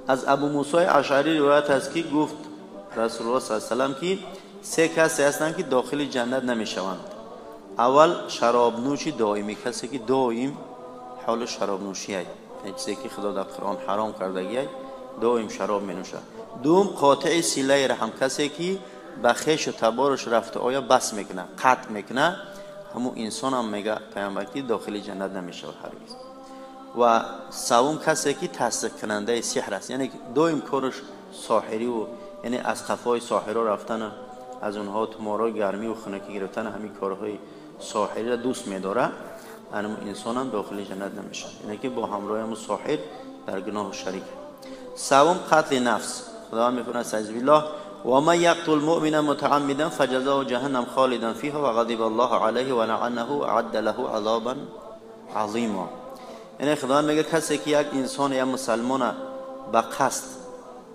از ابو موسی اشعری روایت است که گفت رسول الله صلی الله علیه و سلم که سه کسی هستند که داخل جنت نمیشوند. اول شراب نوشی دائمی، کسی که دائم حال شراب نوشی است، چیزی که خدا در قرآن حرام کرده است، دائم شراب می نوشد. دوم قاطع صله رحم، کسی که به خویش و تبارش رفته آیا بس میکنه، قطع میکنه، همون انسان هم میگه پیامبر که داخل جنت نمیشود هرگز. و سوم کسی که تصدیق کننده سحر است، یعنی دائم کارش ساحری و یعنی از قفای ساحرا رفتن، از اونها تمارا گرمی و خنکی گرفتن، همین کارهای ساحری را دوست می‌داره، همون انسان هم داخل جنت نمیشه، یعنی که با همراه هم ساحر در گناه شریک. سوم قتل نفس، خدا میفرماید استعذ بالله و من یقتل مؤمنا متعمدا فجزاؤه جهنم خالدا فیها و غضب الله علیه و لعنه و اعد له عذابا عظیما. یعنی خدا میگه کسی که یک انسان یا مسلمان به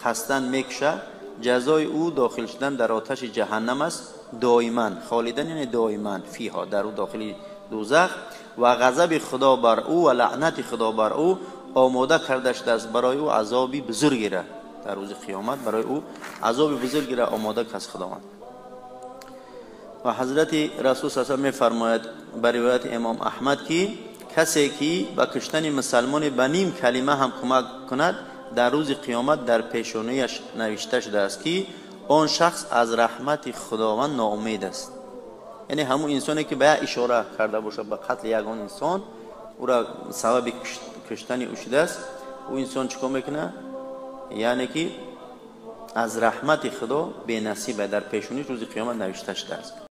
قصدن میکشه، جزای او داخل شدن در آتش جهنم است، دائما، خالدن یعنی دائما، فیها در او داخل دوزخ، و غضب خدا بر او و لعنت خدا بر او آماده کرده شده است برای او عذابی بزرگی را در روز قیامت، برای او عذاب بزرگی را آماده کرد خداوند. و حضرت رسول صلی الله علیه و میفرماید بر روایت امام احمد که کسی که به کشتن مسلمان به نیم کلمه هم کمک کند، در روز قیامت در پیشانیش نوشته شده است که آن شخص از رحمت خداوند ناامید است. یعنی همون انسانی که به اشاره کرده باشه به قتل یگان انسان، او را سبب کشتن او شده است، او انسان چیکار میکنه؟ یعنی که از رحمت خدا بی نصیبه، در پیشونیش روز قیامت نوشته شده است.